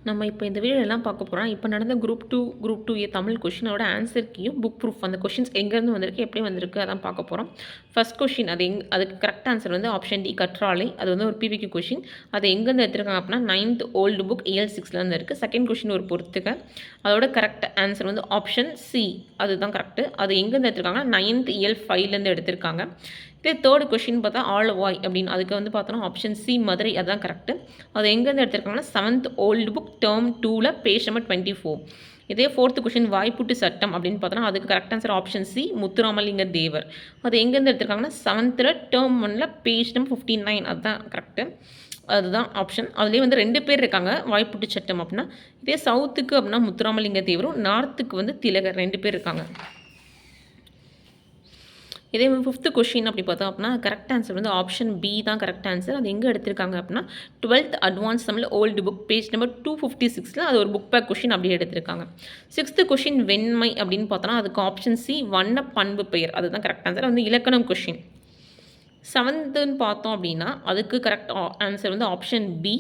நம்ம இப்போ இந்த வீடியோலாம் பார்க்க போகிறோம். இப்போ நடந்த குரூப் 2 தமிழ் கொஷினோட ஆன்சர் கீயும் புக் ப்ரூஃப் அந்த கொஷின்ஸ் எங்கேருந்து வந்திருக்கு, எப்படி வந்திருக்கு அதான் பார்க்க போகிறோம். ஃபர்ஸ்ட் கொஷின் அதுக்கு கரெக்ட் ஆன்சர் வந்து ஆப்ஷன் டி கற்றாழை. அது வந்து ஒரு பிவிக்யூ கொஷின். அது எங்கேருந்து எடுத்திருக்காங்க அப்படின்னா 9th ஓல்டு புக் EL 6லேருந்து இருக்குது. செகண்ட் கொஷின் ஒரு பொறுத்துக்க. அதோட கரெக்ட் ஆன்சர் வந்து ஆப்ஷன் சி, அதுதான் கரெக்டு. அது எங்கேருந்து எடுத்திருக்காங்கன்னா 9th EL 5லேருந்து எடுத்திருக்காங்க. இதே தேர்ட் கொஷின் பார்த்தா ஆழ்வாய் அப்படின்னு, அதுக்கு வந்து பார்த்தோன்னா ஆப்ஷன் சி மதுரை, அதுதான் கரெக்டு. அது எங்கேருந்து எடுத்திருக்காங்கன்னா 7th ஓல்டு புக் டேர்ம் 2ல் பேஜ் நம்பர் 24. இதே ஃபோர்த்து கொஷின் வாய்ப்புட்டு சட்டம் அப்படின்னு பார்த்தோன்னா அதுக்கு correct answer option C Muthuramalinga Thevar. அது எங்கேருந்து எடுத்திருக்காங்கன்னா 7th டேர்ம் 1ல் பேஜ் நம்பர் 59, அதுதான் கரெக்டு. அதுதான் ஆப்ஷன். அதுலேயே வந்து 2 பேர் இருக்காங்க வாய்ப்புட்டு சட்டம் அப்படின்னா. இதே சவுத்துக்கு அப்படின்னா முத்துராமலிங்க தேவரும், நார்த்துக்கு வந்து திலகர் 2 பேர் இருக்காங்க. இதே ஃபிஃப்த்து கொஷின் அப்படி பார்த்தோம் அப்படின்னா கரெக்ட் ஆன்சர் வந்து ஆப்ஷன் பி தான் கரெக்ட் ஆன்சர். அது எங்கே எடுத்திருக்காங்க அப்படின்னா 12th advance Tamil old book page number 256ல் அது ஒரு புக் பேக் கொஷின் அப்படியே எடுத்திருக்காங்க. சிக்ஸ்த்து கொஷின் வெண்மை அப்படின்னு பார்த்தோன்னா அதுக்கு ஆப்ஷன் சி வண்ண பண்பு பெயர், அதுதான் கரெக்ட் ஆன்சர். வந்து இலக்கணம் கொஷின். செவன்த்துன்னு பார்த்தோம் அப்படின்னா அதுக்கு கரெக்ட் ஆன்சர் வந்து ஆப்ஷன் பி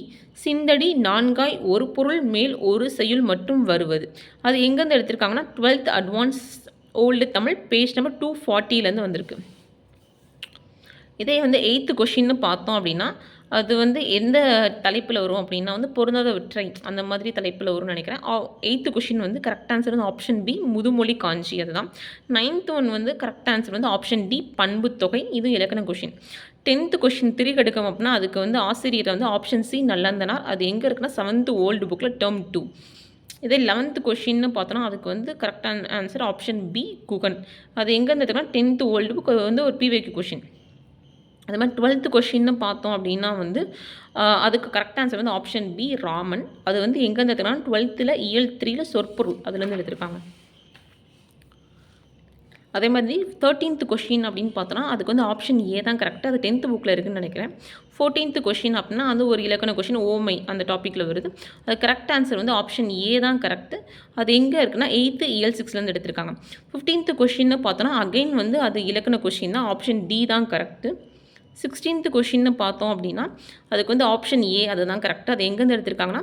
சிந்தடி நான்காய் ஒரு பொருள் மேல் ஒரு செய்யுள் மட்டும் வருவது. அது எங்கேருந்து எடுத்திருக்காங்கன்னா 12th advance old Tamil page number 240லேருந்து வந்திருக்கு. இதே வந்து 8th கொஷின்னு பார்த்தோம் அப்படின்னா அது வந்து எந்த தலைப்பில் வரும் அப்படின்னா வந்து பொருந்தாதவற்றை அந்த மாதிரி தலைப்பில் வரும்னு நினைக்கிறேன். 8th கொஷின் வந்து கரெக்ட் ஆன்சர் வந்து ஆப்ஷன் பி முதுமொழி காஞ்சி, அதுதான். 9th ஒன் வந்து கரெக்ட் ஆன்சர் வந்து ஆப்ஷன் டி பண்பு தொகை, இது இலக்கண கொஷின். 10th கொஷின் திரிகடுக்கம் அப்படின்னா அதுக்கு வந்து ஆசிரியர் வந்து ஆப்ஷன் சி நல்லந்தனார். அது எங்கே இருக்குன்னா 7th ஓல்டு புக்கில் டேர்ம் 2. இதே 11th கொஷின்னு பார்த்தோன்னா அதுக்கு வந்து கரெக்டான ஆன்சர் ஆப்ஷன் பி குகன். அது எங்கேருந்து எடுத்துக்கலாம் 10th ஓல்டு புக் வந்து ஒரு பிவிக்யூ கொஷின். அது மாதிரி 12th கொஷின்னு பார்த்தோம் அப்படின்னா வந்து அதுக்கு கரெக்ட் ஆன்சர் வந்து ஆப்ஷன் பி ராமன். அது வந்து எங்கேருந்து எடுத்துக்கலாம் 12th EL 3ல் சொற்பொருள், அதுலேருந்து எடுத்திருக்காங்க. அதே மாதிரி 13th கொஷின் அப்படின்னு பார்த்தோன்னா அதுக்கு வந்து ஆப்ஷன் ஏ தான் கரெக்டு. அது 10th புக்கில் இருக்குதுன்னு நினைக்கிறேன். 14th கொஷின் அப்படின்னா அது ஒரு இலக்கண கொஷின் ஓமை அந்த டாப்பிக்கில் வருது. அது கரெக்ட் ஆன்சர் வந்து ஆப்ஷன் ஏ தான் கரெக்டு. அது எங்கே இருக்குன்னா 8th EL 6லேருந்து எடுத்திருக்காங்க. 15th கொஷின்னு பார்த்தோன்னா அகைன் வந்து அது இலக்கண கொஷின் தான், ஆப்ஷன் டி தான் கரெக்டு. 16th கொஷின்னு பார்த்தோம் அப்படின்னா அதுக்கு வந்து ஆப்ஷன் ஏ அதுதான் கரெக்டு. அது எங்கேருந்து எடுத்திருக்காங்கன்னா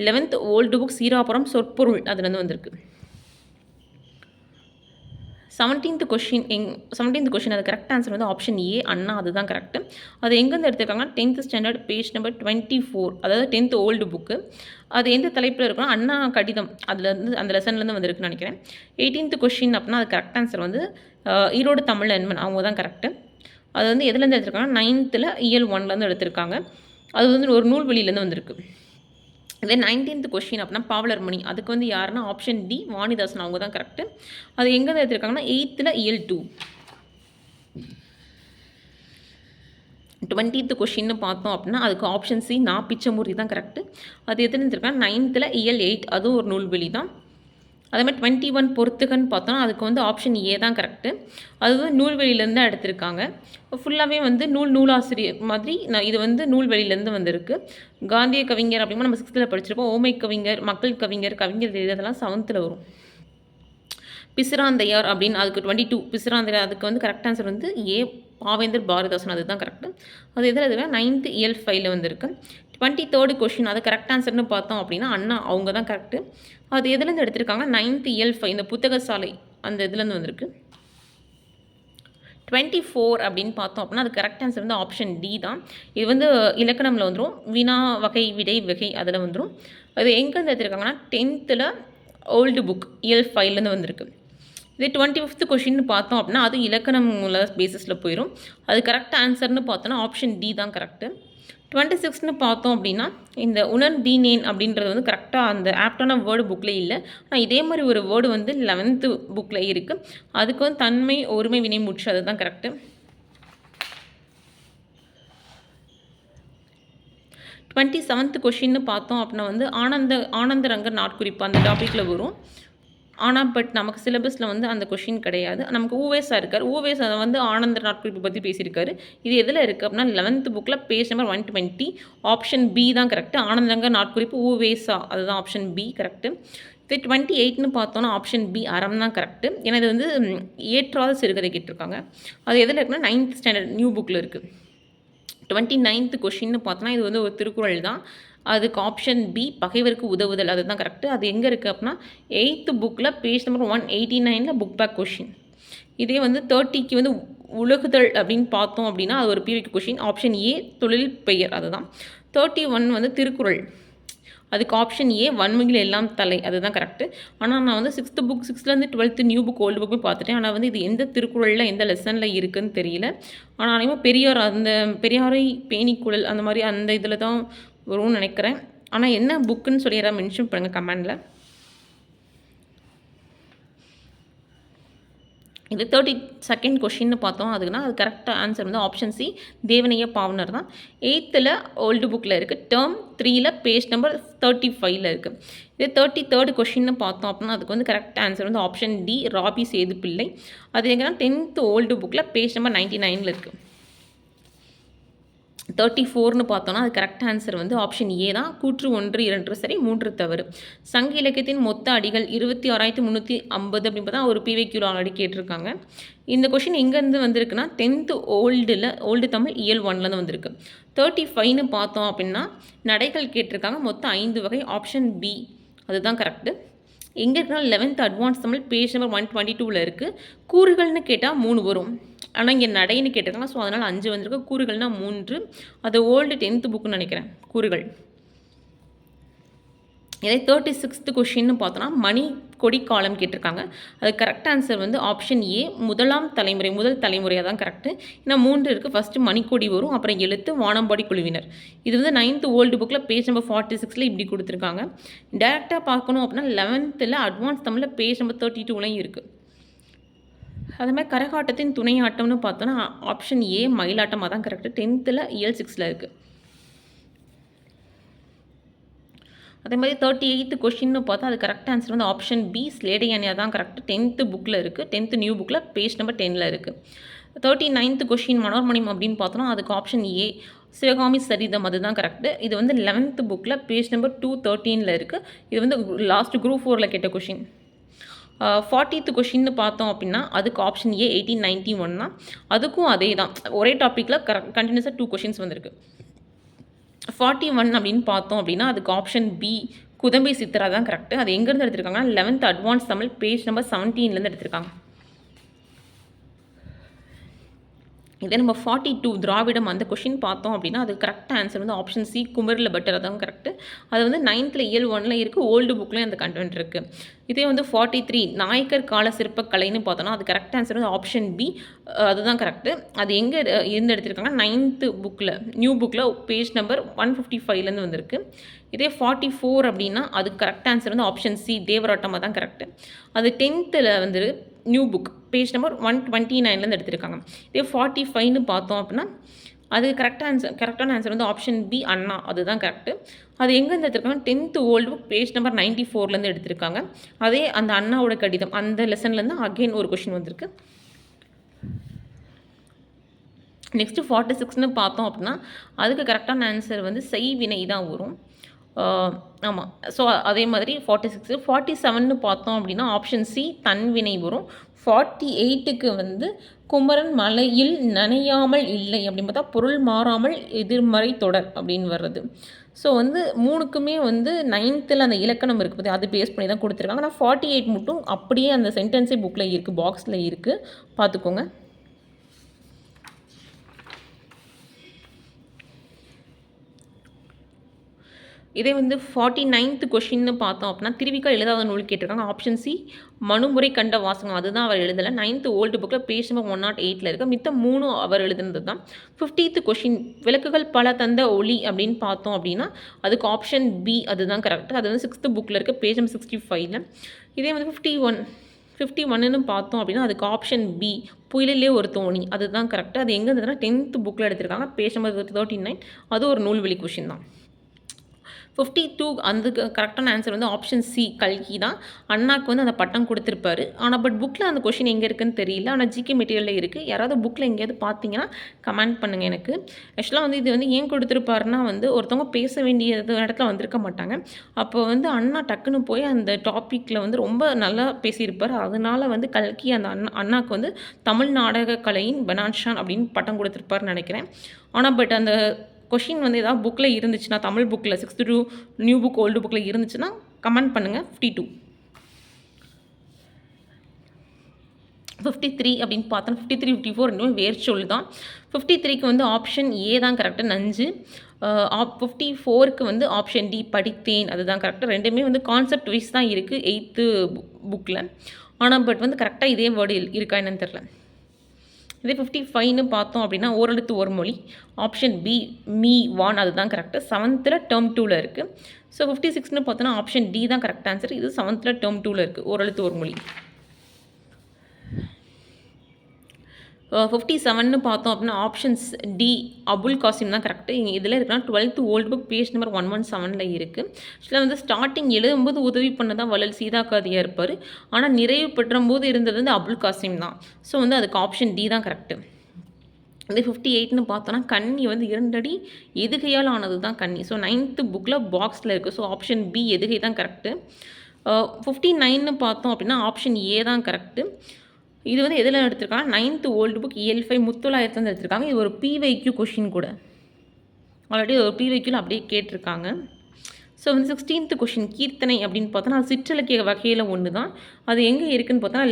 11th ஓல்டு புக் சீராபுரம் சொற்பொருள், அதுலேருந்து வந்திருக்கு. 17th கொஷின் அது கரெக்ட் ஆன்சர் வந்து ஆப்ஷன் ஏ அண்ணா, அதுதான் கரெக்டு. அது எங்கேருந்து எடுத்திருக்காங்கன்னா 10th ஸ்டாண்டர்ட் பேஜ் நம்பர் 24, அதாவது 10th ஓல்டு புக்கு. அது எந்த தலைப்பில் இருக்குன்னா அண்ணா கடிதம், அதுலேருந்து அந்த லெசன்லேருந்து வந்திருக்குன்னு நினைக்கிறேன். 18th கொஷின் அப்படின்னா அது கரெக்ட் ஆன்சர் வந்து ஈரோடு தமிழ் நண்பன், அவங்க தான் கரெக்டு. அது வந்து எதுலேருந்து எடுத்திருக்காங்கன்னா 9th EL 1லேருந்து எடுத்திருக்காங்க. அது வந்து ஒரு நூல்வெளியிலேருந்து வந்திருக்கு. இதே 19th கொஷின் அப்படின்னா பாவலர் மணி, அதுக்கு வந்து யாருன்னா ஆப்ஷன் டி வாணிதாசன், அவங்க தான் கரெக்டு. அது எங்கே எடுத்திருக்காங்கன்னா 8th EL 2. 20th கொஷின்னு பார்த்தோம் அப்படின்னா அதுக்கு ஆப்ஷன் சி பிச்சமூர்த்தி தான் கரெக்டு. அது எதுன்னு எடுத்திருக்காங்கன்னா 9th EL 8, அதுவும் ஒரு நூல்வெளி தான். அதே மாதிரி 21 பொறுத்துக்கன்னு பார்த்தோன்னா அதுக்கு வந்து ஆப்ஷன் ஏ தான் கரெக்டு. அது வந்து நூல்வெளியிலேருந்து தான் எடுத்திருக்காங்க. ஃபுல்லாகவே வந்து நூலாசிரியர் மாதிரி இது வந்து நூல்வெளியிலேருந்து வந்திருக்கு. காந்திய கவிஞர் அப்படின்னா நம்ம 6th படிச்சிருப்போம். ஓமை கவிஞர், மக்கள் கவிஞர், கவிஞர் இதெல்லாம் 7th வரும். பிசிராந்தையார் அப்படின்னு அதுக்கு 22 பிசிராந்தையார், அதுக்கு வந்து கரெக்ட் ஆன்சர் வந்து ஏ பாவேந்தர் பாரதிதாசன், அதுதான் கரெக்டு. அது எதில் 9th EL 5ல் வந்திருக்கு. 23rd கொஷின் அது கரெக்ட் ஆன்சர்னு பார்த்தோம் அப்படின்னா அண்ணா, அவங்க தான் கரெக்டு. அது எதுலேருந்து எடுத்திருக்காங்க 9th EL 5 இந்த புத்தக சாலை அந்த இதுலேருந்து வந்திருக்கு. 24 அப்படின்னு பார்த்தோம் அப்படின்னா அது கரெக்ட் ஆன்சர் வந்து ஆப்ஷன் டி தான். இது வந்து இலக்கணமில் வந்துடும், வினா வகை விடை வகை அதில் வந்துடும். அது எங்கேருந்து எடுத்திருக்காங்கன்னா 10th ஓல்டு புக் EL 5லேருந்து வந்திருக்கு. இதே 25th கொஷின்னு பார்த்தோம் அப்படின்னா அது இலக்கணம் பேசிஸில் போயிடும். அது கரெக்ட் ஆன்சர்னு பார்த்தோன்னா ஆப்ஷன் டி தான் கரெக்டு. 26ன்னு பார்த்தோம் அப்படின்னா இந்த உணர்ந்தீனேன் அப்படின்றது வந்து கரெக்டாக அந்த ஆப்டான வேர்டு புக்கில் இல்லை. ஆனால் இதே மாதிரி ஒரு வேர்டு வந்து 11th புக்கில் இருக்குது. அதுக்கு வந்து தன்மை ஒருமை வினை முற்று, அதுதான் கரெக்டு. 27th கொஷின்னு பார்த்தோம் அப்படின்னா வந்து ஆனந்தரங்க நாட்குறிப்பு அந்த டாப்பிக்கில் வரும். ஆனால் பட் நமக்கு சிலபஸில் வந்து அந்த கொஷின் கிடையாது. நமக்கு ஊவேசா இருக்கார். ஊவேசா வந்து ஆனந்த நாட்குறிப்பு பற்றி பேசியிருக்காரு. இது எதில் இருக்குது அப்படின்னா 11th புக்கில் பேஜ் நம்பர் 120, ஆப்ஷன் பி தான் கரெக்டு. ஆனந்தரங்க நாட்குறிப்பு ஊவேசா, அதுதான் ஆப்ஷன் பி கரெக்டு. இது 28ன்னு பார்த்தோன்னா ஆப்ஷன் பி அறம் தான் கரெக்டு. ஏன்னா இது வந்து ஏற்றாத சிறுகதை கேட்டிருக்காங்க. அது எதில் இருக்குன்னா 9th ஸ்டாண்டர்ட் நியூ புக்கில் இருக்குது. 29th கொஷின்னு பார்த்தோன்னா இது வந்து ஒரு திருக்குறள் தான். அதுக்கு ஆப்ஷன் பி பகைவருக்கு உதவுதல், அதுதான் கரெக்டு. அது எங்கே இருக்குது அப்படின்னா 8th புக்கில் page number 189 book back question. இதே வந்து 30க்கு வந்து உலகுதல் அப்படின்னு பார்த்தோம் அப்படின்னா அது ஒரு பிவிக்கு கொஷின். ஆப்ஷன் ஏ தொழில் பெயர், அதுதான். 31 வந்து திருக்குறள், அதுக்கு ஆப்ஷன் ஏ வன்மையில் எல்லாம் தலை, அதுதான் கரெக்டு. ஆனால் நான் வந்து 6th புக் 6லேருந்து 12th நியூ புக் ஓல்டு புக்கும் பார்த்துட்டேன். ஆனால் வந்து இது எந்த திருக்குறளில் எந்த லெசனில் இருக்குதுன்னு தெரியல. ஆனால் அனைவரும் பெரியார், அந்த பெரியாரை பேணிக்குழல் அந்த மாதிரி அந்த இதில் தான் வரும்னு நினைக்கிறேன். ஆனால் என்ன புக்குன்னு சொல்லி யாராவது மென்ஷன் பண்ணுங்கள் கமெண்டில். இது 32nd கொஷின்னு பார்த்தோம். அதுக்குன்னா அது கரெக்டாக ஆன்சர் வந்து ஆப்ஷன் சி தேவனைய பாவனர் தான். 8th ஓல்டு புக்கில் இருக்குது. டேர்ம் 3 பேஜ் நம்பர் 35 இருக்குது. இது 33rd கொஷின்னு பார்த்தோம் அப்படின்னா அதுக்கு வந்து கரெக்ட் ஆன்சர் வந்து ஆப்ஷன் டி ராபி சேது பிள்ளை. அது எங்கன்னா 10th ஓல்டு புக்கில் பேஜ் நம்பர் 99 இருக்குது. 34ன்னு பார்த்தோன்னா அது கரெக்ட் ஆன்சர் வந்து ஆப்ஷன் ஏ தான். கூற்று 1 2 சரி 3 தவறு. சங்க இலக்கியத்தின் மொத்த அடிகள் 26,350 அப்படின்னு பார்த்தா ஒரு பிவிக்யூ ஆல்ரெடி கேட்டிருக்காங்க. இந்த கொஷின் எங்கேருந்து வந்திருக்குன்னா 10th ஓல்டு தமிழ் இயல் 1லேருந்து வந்திருக்கு. 35ன்னு பார்த்தோம் அப்படின்னா நடைகள் கேட்டிருக்காங்க. மொத்தம் 5 வகை. ஆப்ஷன் பி அதுதான் கரெக்டு. எங்கே இருக்குன்னா 11th advance Tamil page number 122 இருக்குது. கூறுகள்னு கேட்டால் 3 வரும். ஆனால் இங்கே நடைன்னு கேட்டிருக்காங்க. ஸோ அதனால் 5 வந்திருக்கு. கூறுகள்னால் 3. அது ஓல்டு 10th புக்குன்னு நினைக்கிறேன் கூறுகள். இதே 36th கொஷின்னு பார்த்தோன்னா மணி கொடி காலம் கேட்டிருக்காங்க. அது கரெக்ட் ஆன்சர் வந்து ஆப்ஷன் ஏ முதல் தலைமுறையாக தான் கரெக்டு. ஏன்னா 3 இருக்குது. ஃபஸ்ட்டு மணிக்கொடி வரும், அப்புறம் எழுத்து, வானம்பாடி குழுவினர். இது வந்து 9th ஓல்டு புக்கில் பேஜ் நம்பர் 46 இப்படி கொடுத்துருக்காங்க. டேரெக்டாக பார்க்கணும் அப்படின்னா 11th அட்வான்ஸ் தமிழில் பேஜ் நம்பர் 32 இருக்குது. அது மாதிரி கரகாட்டத்தின் துணை ஆட்டம்னு பார்த்தோன்னா ஆப்ஷன் ஏ மயிலாட்டமாக தான் கரெக்டு. 10th இயல் 6 இருக்குது. அதே மாதிரி 38th கொஷின்னு பார்த்தா அது கரெக்ட் ஆன்சர் வந்து ஆப்ஷன் பி ஸ்லேடையானியா தான் கரெக்டு. 10th புக்கில் இருக்குது. 10th நியூ புக்கில் பேஜ் நம்பர் 10 இருக்குது. 39th கொஷின் மனோர்மணியம் அப்படின்னு பார்த்தோன்னா அதுக்கு ஆப்ஷன் ஏ சிவகாமி சரிதம், அதுதான் கரெக்டு. இது வந்து 11th புக்கில் பேஜ் நம்பர் 213 இருக்குது. இது வந்து லாஸ்ட் குரூப் 4 கேட்ட கொஷின். 40th கொஷின்னு பார்த்தோம் அப்படின்னா அதுக்கு ஆப்ஷன் ஏ 1891 தான். அதுக்கும் அதே தான், ஒரே டாப்பிக்கில் கண்டினியூஸாக 2 கொஷின்ஸ் வந்திருக்கு. 41 அப்படின்னு பார்த்தோம் அப்படின்னா அதுக்கு ஆப்ஷன் பி குதம்பை சித்ரா தான் கரெக்டு. அது எங்கேருந்து எடுத்திருக்காங்கன்னா 11th advance Tamil page number 17லேருந்து எடுத்திருக்காங்க. இதே நம்ம 42 திராவிடம் அந்த கொஷின் பார்த்தோம் அப்படின்னா அது கரெக்ட் ஆன்சர் வந்து ஆப்ஷன் சி குமரில் பட்டர், தான் கரெக்டு. அது வந்து 9th இயல் 1 இருக்குது. ஓல்டு புக்லேயும் அந்த கண்டென்ட் இருக்குது. இதே வந்து 43 நாயக்கர் கால சிற்பக்கலைன்னு பார்த்தோன்னா அது கரெக்ட் ஆன்சர் வந்து ஆப்ஷன் பி, அதுதான் கரெக்டு. அது எங்கே இருந்து எடுத்திருக்காங்க 9th புக்கில் நியூ புக்கில் பேஜ் நம்பர் 155லேருந்து வந்திருக்கு. இதே 44 அப்படின்னா அதுக்கு கரெக்ட் ஆன்சர் வந்து ஆப்ஷன் சி தேவராட்டமாக தான் கரெக்டு. அது 10th வந்து நியூ புக் பேஜ் நம்பர் 129லேருந்து எடுத்திருக்காங்க. இதே 45ன்னு பார்த்தோம் அப்படின்னா அது கரெக்டான ஆன்சர் வந்து ஆப்ஷன் பி அண்ணா, அதுதான் கரெக்டு. அது எங்கேருந்து எடுத்திருக்காங்க 10th old book page number 94லேருந்து எடுத்திருக்காங்க. அதே அந்த அண்ணாவோட கடிதம் அந்த லெசன்லேருந்து அகெயின் ஒரு கொஷின் வந்திருக்கு. நெக்ஸ்ட்டு 46ன்னு பார்த்தோம் அப்படின்னா அதுக்கு கரெக்டான ஆன்சர் வந்து செய்வினை தான் வரும். ஆமாம். ஸோ அதே மாதிரி 46 47ன்னு பார்த்தோம் அப்படின்னா ஆப்ஷன் சி தன்வினை வரும். 48க்கு வந்து குமரன் மலையில் நனையாமல் இல்லை அப்படின்னு பார்த்தா பொருள் மாறாமல் எதிர்மறை தொடர் அப்படின்னு வர்றது. ஸோ வந்து 3க்குமே வந்து 9th அந்த இலக்கணம் இருக்குது, அது பேஸ் பண்ணி தான் கொடுத்துருக்காங்க. ஆனால் 48 மட்டும் அப்படியே அந்த சென்டென்ஸே புக்கில் இருக்குது, பாக்ஸில் இருக்குது, பார்த்துக்கோங்க. இதே வந்து 49th கொஷின்னு பார்த்தோம் அப்படின்னா திருவிக்கா எழுதாத நூல் கேட்டிருக்காங்க. ஆப்ஷன் சி மனுமுறை கண்ட வாசகம், அதுதான் அவர் எழுதலை. 9th ஓல்டு புக்கில் பேஜ் நம்பர் 108 இருக்குது. மித்த 3 அவர் எழுதுனது தான். 50th கொஷின் விளக்குகள் பல தந்த ஒளி அப்படின்னு பார்த்தோம் அப்படின்னா அதுக்கு ஆப்ஷன் பி, அதுதான் கரெக்ட். அது வந்து 6th புக்கில் இருக்குது, பேஜ் நம்பர் 65. இதே வந்து 51ன்னு பார்த்தோம் அப்படின்னா அதுக்கு ஆப்ஷன் பி புயலிலே ஒரு தோணி, அதுதான் கரெக்ட். அது எங்கே இருந்ததுன்னா 10th புக்கில் எடுத்திருக்காங்க, பேஜ் நம்பர் 39. அது ஒரு நூல்வெளி கொஷின் தான். 52 அந்த கரெக்டான ஆன்சர் வந்து ஆப்ஷன் சி கல்கி தான். அண்ணாக்கு வந்து அந்த பட்டம் கொடுத்துருப்பாரு. ஆனால் பட் புக்கில் அந்த கொஷின் எங்கே இருக்குன்னு தெரியல. ஆனால் ஜிகே மெட்டீரியலில் இருக்குது. யாராவது புக்கில் எங்கேயாவது பார்த்தீங்கன்னா கமெண்ட் பண்ணுங்கள் எனக்கு. ஆக்சுவலாக வந்து இது வந்து ஏன் கொடுத்துருப்பாருன்னா வந்து ஒருத்தவங்க பேச வேண்டிய இடத்துல வந்திருக்க மாட்டாங்க. அப்போ வந்து அண்ணா டக்குன்னு போய் அந்த டாப்பிக்கில் வந்து ரொம்ப நல்லா பேசியிருப்பார். அதனால வந்து கல்கி அந்த அண்ணாக்கு வந்து தமிழ் நாடக கலையின் பெனான்ஷான் அப்படின்னு பட்டம் கொடுத்துருப்பாருன்னு நினைக்கிறேன். ஆனால் பட் அந்த கொஷின் வந்து ஏதாவது புக்கில் இருந்துச்சுன்னா, தமிழ் புக்கில் 6th to new book old புக்கில் இருந்துச்சுன்னா கமெண்ட் பண்ணுங்கள். 52. 53 அப்படின்னு பார்த்தோம். 53, 54 ரெண்டுமே வேர்ச்சொல் தான். 53க்கு வந்து ஆப்ஷன் ஏ தான் கரெக்டு, நஞ்சு. 54க்கு வந்து ஆப்ஷன் டி, படித்தேன், அதுதான் கரெக்டு. ரெண்டுமே வந்து கான்செப்ட் வைஸ் தான் இருக்குது 8th புக்கில். ஆனால் பட் வந்து கரெக்டாக இதே வேர்டு இருக்கா என்னன்னு தெரில. இதே 55ன்னு பார்த்தோம் அப்படின்னா ஓரெழுத்து ஒரு மொழி. ஆப்ஷன் பி, மீ, வான், அதுதான் கரெக்டு. 7th டேர்ம் 2ல் இருக்குது. ஸோ 56ன்னு பார்த்தோன்னா ஆப்ஷன் டி தான் கரெக்ட் ஆன்சர். இது 7th டேர்ம் 2ல் இருக்குது, ஓரெழுத்து ஒரு மொழி. 57ன்னு பார்த்தோம் அப்படின்னா ஆப்ஷன்ஸ் டி, அபுல் காசிம் தான் கரெக்டு. இங்கே இதில் இருக்குன்னா 12th old book page number 117ல் இருக்குது. ஆக்சுவலாக வந்து ஸ்டார்டிங் எழுதும்போது உதவி பண்ண தான் வள்ளல் சீதாக்காதியாக இருப்பார். ஆனால் நிறைவு பெற்றும்போது இருந்தது வந்து அபுல் காசிம் தான். ஸோ வந்து அதுக்கு ஆப்ஷன் டி தான் கரெக்டு. இதே 58ன்னு பார்த்தோன்னா கன்னி வந்து 2 அடி எதுகையால் ஆனது தான் கன்னி. ஸோ 9th புக்கில் பாக்ஸில் இருக்குது. ஸோ ஆப்ஷன் பி எதுகை தான் கரெக்டு. 59ன்னு பார்த்தோம் அப்படின்னா ஆப்ஷன் ஏ தான் கரெக்டு. இது வந்து எதில் எடுத்திருக்காங்க, 9th ஓல்டு புக் EL 5 முத்தொள்ளாயிரத்துலேருந்து எடுத்திருக்காங்க. இது ஒரு PYQ கொஷின் கூட. ஆல்ரெடி ஒரு PYQவில் அப்படியே கேட்டிருக்காங்க. ஸோ வந்து 16th கொஷின் கீர்த்தனை அப்படின்னு பார்த்தோன்னா அது சிற்றிலக்கிய வகையில் ஒன்று தான். அது எங்கே இருக்குதுன்னு பார்த்தோன்னா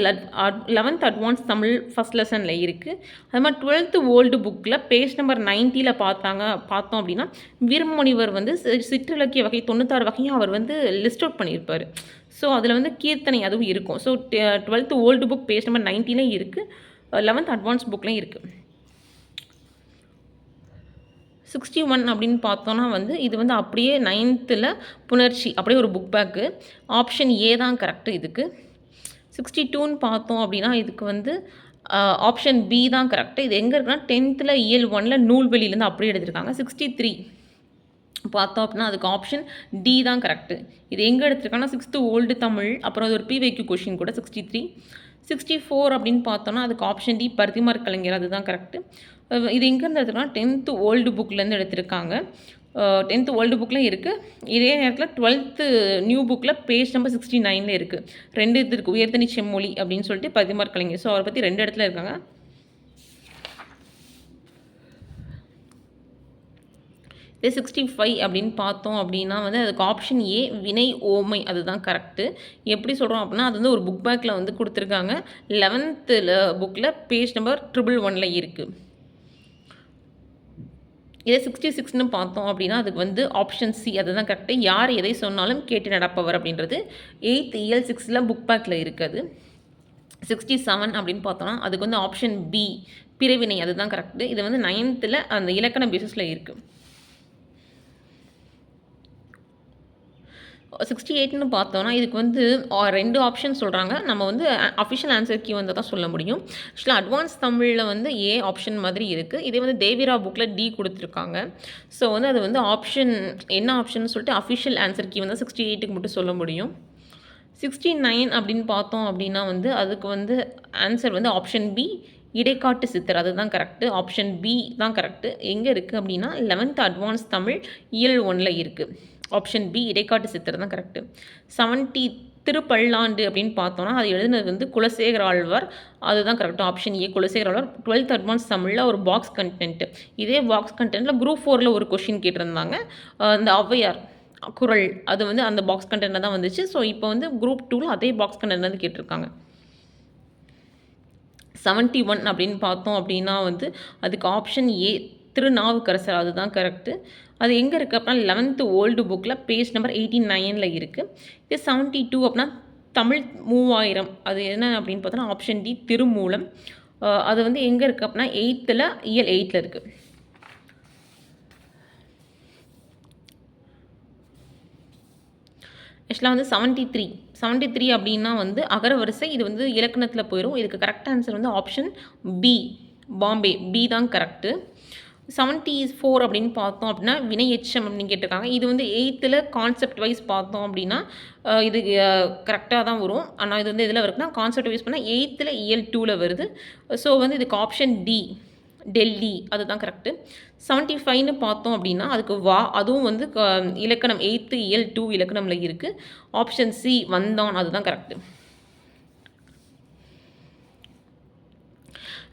11th அட்வான்ஸ் தமிழ் ஃபஸ்ட் லெசனில் இருக்குது. அது மாதிரி 12th ஓல்டு புக்கில் பேஜ் நம்பர் 90ல் பார்த்தோம் அப்படின்னா வீரமுனிவர் வந்து சிற்றிலக்கிய வகை 96 வகையும் அவர் வந்து லிஸ்ட் அவுட் பண்ணியிருப்பார். ஸோ அதில் வந்து கீர்த்தனை அதுவும் இருக்கும். So 12th old book page number 90லையும் இருக்குது, 11th அட்வான்ஸ் புக்லையும் இருக்குது. 61 அப்படின்னு பார்த்தோன்னா வந்து இது வந்து அப்படியே 9th புணர்ச்சி அப்படியே ஒரு புக் பேக்கு. ஆப்ஷன் ஏ தான் கரெக்டு இதுக்கு. 62ன்னு பார்த்தோம் அப்படின்னா இதுக்கு வந்து ஆப்ஷன் பி தான் கரெக்டு. இது எங்கே இருக்குன்னா 10th EL 1 நூல்வெளியிலேருந்து அப்படியே எடுத்திருக்காங்க. 63 பார்த்தோம் அப்படின்னா அதுக்கு ஆப்ஷன் டி தான் கரெக்டு. இது எங்கே எடுத்திருக்காங்கன்னா 6th ஓல்டு தமிழ், அப்புறம் அது ஒரு PYQ கொஷின் கூட 63. 64 அப்படின்னு பார்த்தோன்னா அதுக்கு ஆப்ஷன் டி பரிதிமார் கலைஞர், அதுதான் கரெக்டு. இது எங்கேருந்து எடுத்துருக்காங்கன்னா 10th ஓல்டு புக்லேருந்து எடுத்திருக்காங்க. 10th ஓல்டு புக்கில் இருக்குது. இதே நேரத்தில் 12th நியூ புக்கில் பேஜ் நம்பர் 69ல் இருக்குது. 2 இது இருக்குது, உயர்தனி செம்மொழி அப்படின்னு சொல்லிட்டு பரிதிமார் கலைஞர். ஸோ அவரை பற்றி 2 இடத்துல இருக்காங்க. இதே 65 அப்படின்னு பார்த்தோம் அப்படின்னா வந்து அதுக்கு ஆப்ஷன் ஏ வினை ஓமை, அதுதான் கரெக்டு. எப்படி சொல்கிறோம் அப்படின்னா அது வந்து ஒரு புக் பேக்கில் வந்து கொடுத்துருக்காங்க. 11th புக்கில் பேஜ் நம்பர் 111ல் இருக்குது. இதே 66ன்னு பார்த்தோம் அப்படின்னா அதுக்கு வந்து ஆப்ஷன் சி, அதுதான் கரெக்டு. யார் எதை சொன்னாலும் கேட்டு நடப்பவர் அப்படின்றது 8th EL 6 புக் பேக்கில் இருக்குது. 67 அப்படின்னு பார்த்தோன்னா அதுக்கு வந்து ஆப்ஷன் பி பிறவினை, அதுதான் கரெக்டு. இது வந்து 9th அந்த இலக்கண பேசிஸில் இருக்குது. 68ன்னு பார்த்தோன்னா இதுக்கு வந்து 2 ஆப்ஷன் சொல்கிறாங்க. நம்ம வந்து அஃபிஷியல் ஆன்சர் கீ வந்து தான் சொல்ல முடியும். ஆக்சுவலாக அட்வான்ஸ் தமிழில் வந்து ஏ ஆப்ஷன் மாதிரி இருக்குது. இதே வந்து தேவிரா புக்கில் டி கொடுத்துருக்காங்க. ஸோ வந்து அது வந்து ஆப்ஷன் என்ன ஆப்ஷன் சொல்லிட்டு அஃபிஷியல் ஆன்சர் கீ வந்து 68க்கு மட்டும் சொல்ல முடியும். 69 அப்படின்னு பார்த்தோம் அப்படின்னா வந்து அதுக்கு வந்து ஆன்சர் வந்து ஆப்ஷன் பி இடைக்காட்டு சித்தர், அதுதான் கரெக்டு. ஆப்ஷன் பி தான் கரெக்டு. எங்கே இருக்குது அப்படின்னா 11th அட்வான்ஸ் தமிழ் EL 1 இருக்குது. ஆப்ஷன் பி இடைக்காட்டு சித்தர் தான் கரெக்டு. 70 திருப்பல்லாண்டு அப்படின்னு பார்த்தோன்னா அது எழுதுனது வந்து குலசேகர ஆழ்வார், அதுதான் correct. Option A Kulasekhara Alvar. 12th advance தமிழில் ஒரு பாக்ஸ் கண்டென்ட். இதே பாக்ஸ் கண்டென்ட்டில் குரூப் 4ல் ஒரு கொஷின் கேட்டிருந்தாங்க. இந்த ஔவையார் குறள் அது வந்து அந்த பாக்ஸ் கண்டென்ட்டில் தான் வந்துச்சு. ஸோ இப்போ வந்து குரூப் 2ல் அதே பாக்ஸ் கண்டென்ட் வந்து கேட்டிருக்காங்க. 71 அப்படின்னு பார்த்தோம் அப்படின்னா வந்து அதுக்கு ஆப்ஷன் ஏ திருநாவுக்கரசர், அதுதான் கரெக்டு. அது எங்கே இருக்குது அப்படின்னா 11th ஓல்டு புக்கில் பேஜ் நம்பர் 89ல் இருக்குது. இது 72 அப்படின்னா தமிழ் 3000, அது என்ன அப்படின்னு பார்த்தோன்னா ஆப்ஷன் டி திருமூலம். அது வந்து எங்கே இருக்குது அப்படின்னா 8th EL 8ல் இருக்குது. ஆக்சுவலாக வந்து 73 அப்படின்னா வந்து அகர வரிசை, இது வந்து இலக்கணத்தில் போயிடும். இதுக்கு கரெக்ட் ஆன்சர் வந்து ஆப்ஷன் பி பாம்பே, பி தான் கரெக்டு. 74 அப்படின்னு பார்த்தோம் அப்படின்னா வினை எச்சம் அப்படின்னு கேட்டிருக்காங்க. இது வந்து 8th கான்செப்ட் வைஸ் பார்த்தோம் அப்படின்னா இது கரெக்டாக தான் வரும். ஆனால் இது வந்து எதில் இருக்குன்னா கான்செப்ட் வைஸ் பண்ணால் 8th EL 2ல் வருது. ஸோ வந்து இதுக்கு ஆப்ஷன் டி டெல்லி, அதுதான் கரெக்டு. 75ன்னு பார்த்தோம் அப்படின்னா அதுக்கு வா, அதுவும் வந்து இலக்கணம் 8th EL 2 இலக்கணமில் இருக்குது. ஆப்ஷன் சி வந்தான், அதுதான் கரெக்டு.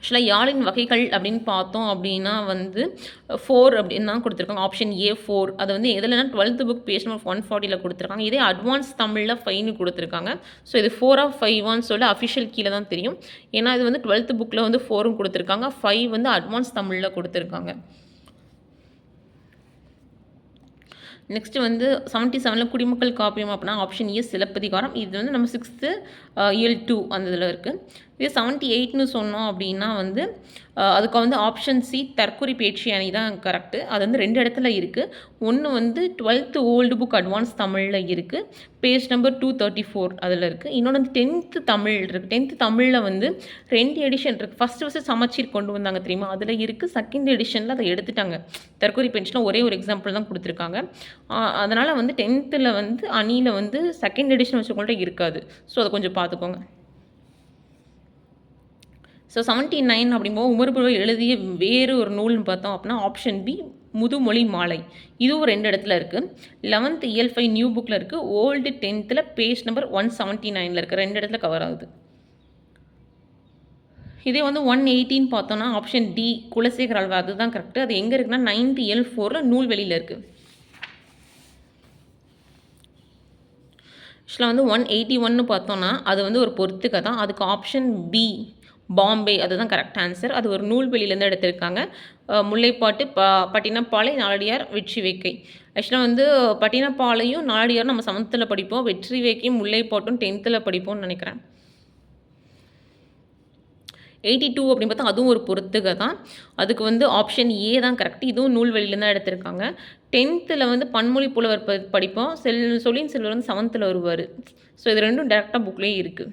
ஆக்சுவலாக யாழின் வகைகள் அப்படின்னு பார்த்தோம் அப்படின்னா வந்து 4 அப்படின்னு தான் கொடுத்துருக்காங்க. Option A 4. அது வந்து எதுலன்னா 12th புக் பேஜ் நம்பர் 140ல் கொடுத்துருக்காங்க. இதே அட்வான்ஸ் தமிழில் 5ன்னு கொடுத்துருக்காங்க. ஸோ இது 4 ஆஃப் 5 சொல்லி அஃபிஷியல் கீழே தான் தெரியும். ஏன்னா இது வந்து 12th புக்கில் வந்து 4ம் கொடுத்துருக்காங்க, 5 வந்து அட்வான்ஸ் தமிழில் கொடுத்துருக்காங்க. நெக்ஸ்ட்டு வந்து 77ல் குடிமக்கள் காப்பியம் அப்படின்னா ஆப்ஷன் ஏ சிலப்பதிகாரம். இது வந்து நம்ம 6th இயல் 2 அந்த இதில் இருக்குது. இதே 78ன்னு சொன்னோம் அப்படின்னா வந்து அதுக்கு வந்து ஆப்ஷன் சி தற்குறி பேச்சு அணி தான் கரெக்டு. அது வந்து 2 இடத்துல இருக்குது. ஒன்று வந்து 12th ஓல்டு புக் அட்வான்ஸ் தமிழில் இருக்குது, பேஜ் நம்பர் 234 அதில் இருக்குது. இன்னொன்று வந்து 10th தமிழ் இருக்குது. 10th தமிழில் வந்து 2 எடிஷன் இருக்குது. ஃபஸ்ட்டு சமச்சீர் கொண்டு வந்தாங்க தெரியுமா, அதில் இருக்குது. செகண்ட் எடிஷனில் அதை எடுத்துட்டாங்க. தற்குறி பென்ஷனில் ஒரே ஒரு எக்ஸாம்பிள் தான் கொடுத்துருக்காங்க. அதனால் வந்து 10th வந்து அணியில் வந்து செகண்ட் எடிஷன் வச்சுக்கொண்டே இருக்காது. ஸோ அதை கொஞ்சம் பார்த்துக்கோங்க. ஸோ 79 அப்படிங்கும்போது உமர்புரை எழுதிய வேறு ஒரு நூல்னு பார்த்தோம் அப்படின்னா ஆப்ஷன் பி முதுமொழி மாலை. இதுவும் 2 இடத்துல இருக்குது. 11th இயல் 5 நியூ புக்கில் இருக்குது. ஓல்டு 10th பேஜ் நம்பர் 179 இருக்குது. 2 இடத்துல கவர் ஆகுது. இதே வந்து 118 பார்த்தோன்னா ஆப்ஷன் டி குலசேகர் ஆழ்வார், அதுதான் கரெக்டு. அது எங்கே இருக்குன்னா 9th இயல் 4 நூல்வெளியில் இருக்குது. ஆக்சுவலாக வந்து 181 பார்த்தோன்னா அது வந்து ஒரு பொறுத்துக்க தான். அதுக்கு ஆப்ஷன் பி பாம்பே அதுதான் கரெக்ட் ஆன்சர். அது ஒரு நூல்வெளியிலேருந்து எடுத்திருக்காங்க. முல்லைப்பாட்டு பட்டினப்பாலை நாலடியார் வெற்றி வேக்கை. ஆக்சுவலாக வந்து பட்டினப்பாலையும் நாலடியாரும் நம்ம 7th படிப்போம், வெற்றி வேக்கையும் முல்லைப்பாட்டும் 10th படிப்போம்னு நினைக்கிறேன். 82 அப்படின்னு பார்த்தா அதுவும் ஒரு பொறுத்துக தான். அதுக்கு வந்து ஆப்ஷன் ஏ தான் கரெக்ட். இதுவும் நூல்வெளியிலேருந்து தான் எடுத்திருக்காங்க. 10th வந்து பன்மொழி புலவர் படிப்போம். சொல்லின் செல்வர் வந்து 7th வருவார். ஸோ இது ரெண்டும் டேரெக்டாக புக்லேயே இருக்குது.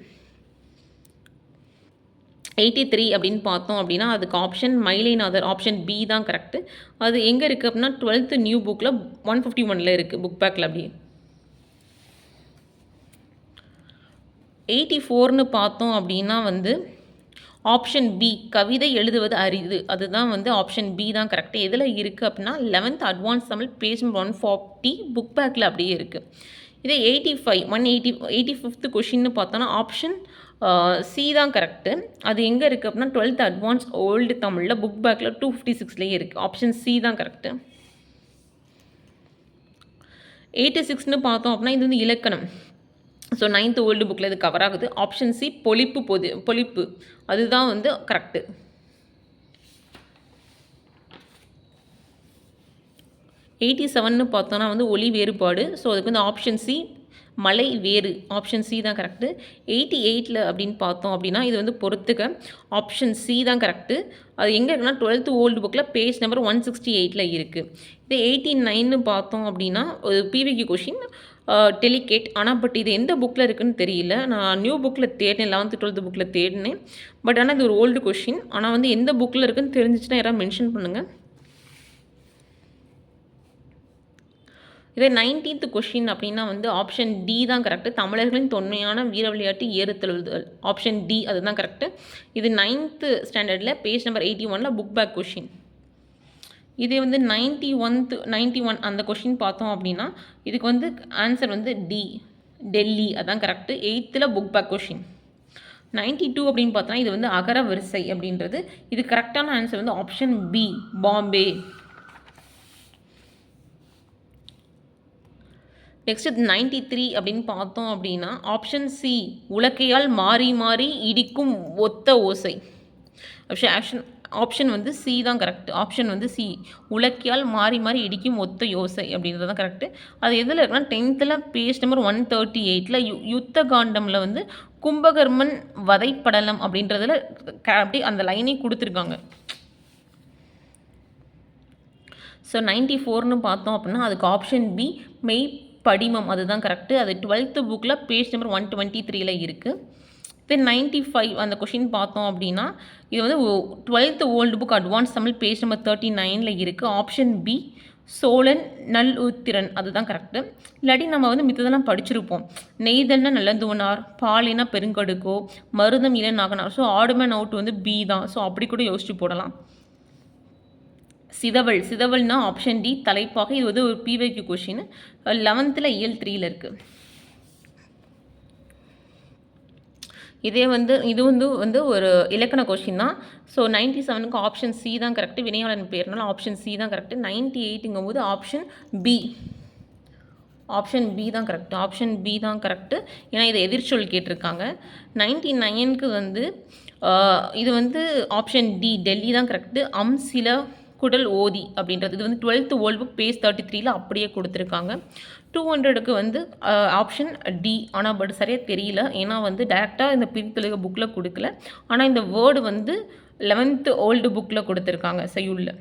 83 அப்படின்னு பார்த்தோம் அப்படின்னா அதுக்கு ஆப்ஷன் மயிலைநாதர், ஆப்ஷன் பி தான் கரெக்டு. அது எங்கே இருக்குது அப்படின்னா 12th நியூ புக்கில் 151 இருக்குது, புக் பேக்கில். அப்படியே 84ன்னு பார்த்தோம் அப்படின்னா வந்து ஆப்ஷன் பி கவிதை எழுதுவது அரிது, அதுதான் வந்து ஆப்ஷன் பி தான் கரெக்டு. எதில் இருக்குது அப்படின்னா 11th advance Tamil page 140 book பேக்கில் அப்படியே இருக்குது. இதே 85th கொஷின்னு பார்த்தோன்னா ஆப்ஷன் சி தான் கரெக்டு. அது எங்கே இருக்குது அப்படின்னா 12th அட்வான்ஸ் ஓல்டு தமிழில் புக் பேக்கில் 256லேயே இருக்குது. ஆப்ஷன் சி தான் கரெக்டு. 86ன்னு பார்த்தோம் அப்படின்னா இது வந்து இலக்கணம். ஸோ 9th ஓல்டு புக்கில் இது கவர் ஆகுது. ஆப்ஷன் சி பொழிப்பு அதுதான் வந்து கரெக்டு. 87ன்னு பார்த்தோன்னா வந்து ஒளி வேறுபாடு. ஸோ அதுக்கு வந்து ஆப்ஷன் சி மலை வேறு, ஆப்ஷன் சி தான் கரெக்டு. 88 அப்படின்னு பார்த்தோம் அப்படின்னா இது வந்து பொறுத்துக்க, ஆப்ஷன் சி தான் கரெக்டு. அது எங்கே இருக்குன்னா 12th ஓல்டு புக்கில் பேஜ் நம்பர் 168 இருக்குது. இதே 89ன்னு பார்த்தோம் அப்படின்னா ஒரு பிவிக்யூ கொஷின் டெலிகேட். ஆனால் பட் இது எந்த புக்கில் இருக்குதுன்னு தெரியல. நான் நியூ புக்கில் தேடினேன், 11th 12th புக்கில் தேடினேன். பட் ஆனால் இது ஒரு ஓல்டு கொஷின். ஆனால் வந்து எந்த புக்கில் இருக்குதுன்னு தெரிஞ்சிச்சுன்னா யாராவது மென்ஷன் பண்ணுங்கள். இதே 19th கொஷின் அப்படின்னா வந்து ஆப்ஷன் டி தான் கரெக்டு. தமிழர்களின் தொன்மையான வீர விளையாட்டு ஏறுதழுவுதல், ஆப்ஷன் டி அதுதான் கரெக்டு. இது 9th ஸ்டாண்டர்டில் page number 81 book back question. இதே வந்து 91 அந்த கொஷின் பார்த்தோம் அப்படின்னா இதுக்கு வந்து ஆன்சர் வந்து டி டெல்லி, அதான் correct. 8th book back question. 92 அப்படின்னு பார்த்தோன்னா இது வந்து அகர வரிசை அப்படின்றது. இது கரெக்டான ஆன்சர் வந்து ஆப்ஷன் பி பாம்பே. நெக்ஸ்ட் 93 அப்படின்னு பார்த்தோம் அப்படின்னா ஆப்ஷன் சி உலக்கையால் மாறி மாறி இடிக்கும் ஒத்த ஓசை. ஆப்ஷன் வந்து சி தான் கரெக்ட். ஆப்ஷன் வந்து சி உலக்கையால் மாறி மாறி இடிக்கும் ஒத்த யோசை அப்படின்றது தான் கரெக்டு. அது எதில் இருக்குன்னா 10th பேஜ் நம்பர் 138 யுத்த காண்டமில் வந்து கும்பகர்மன் வதைப்படலம் அப்படின்றதுல அப்படி அந்த லைனே கொடுத்துருக்காங்க. ஸோ 94ன்னு பார்த்தோம் அப்படின்னா அதுக்கு ஆப்ஷன் பி மெய் படிமம், அதுதான் கரெக்டு. அது 12th புக்கில் பேஜ் நம்பர் 123 இருக்குது. தென் 95 அந்த கொஷின் பார்த்தோம் அப்படின்னா இது வந்து 12th old book advance Tamil page number 39 இருக்குது. ஆப்ஷன் பி சோழன் நல்லுத்திரன், அதுதான் கரெக்டு. இல்லாட்டி நம்ம வந்து மித்ததெல்லாம் படிச்சிருப்போம். நெய்தல்னா நல்லந்துவனார், பாலினா பெருங்கடுக்கோ, மருதம் இள நாகனார். ஸோ ஆடுமேன் அவுட் வந்து பி தான். ஸோ அப்படி கூட யோசிச்சு போடலாம். சிதவல்னா ஆப்ஷன் டி தலைப்பாக. இது வந்து ஒரு பிவைக்யூ கொஷின். 11th இயல் 3 இருக்குது. இதே இது ஒரு இலக்கண கொஷின் தான். ஸோ 97க்கு ஆப்ஷன் சி தான் கரெக்ட். வினையாளன் பேர்னால ஆப்ஷன் சி தான் கரெக்ட். 98ங்கும்போது ஆப்ஷன் பி. ஆப்ஷன் பி தான் கரெக்ட். ஆப்ஷன் பி தான் கரெக்ட். ஏன்னா இதை எதிர்ச்சொல் கேட்டிருக்காங்க. 99க்கு இது ஆப்ஷன் டி டெல்லி தான் கரெக்ட். சில குடல் ஓதி அப்படின்றது இது 12th ஓல்ட் புக் பேஜ் 33ல அப்படியே கொடுத்துருக்காங்க. 200க்கு ஆப்ஷன் டி. ஆனால் பட் சரியாக தெரியல. ஏன்னா டேரெக்டாக இந்த பிரித்தெழுக புக்கில் கொடுக்கல. ஆனால் இந்த வேர்டு 11th ஓல்டு புக்கில் கொடுத்துருக்காங்க செய்யுளில்.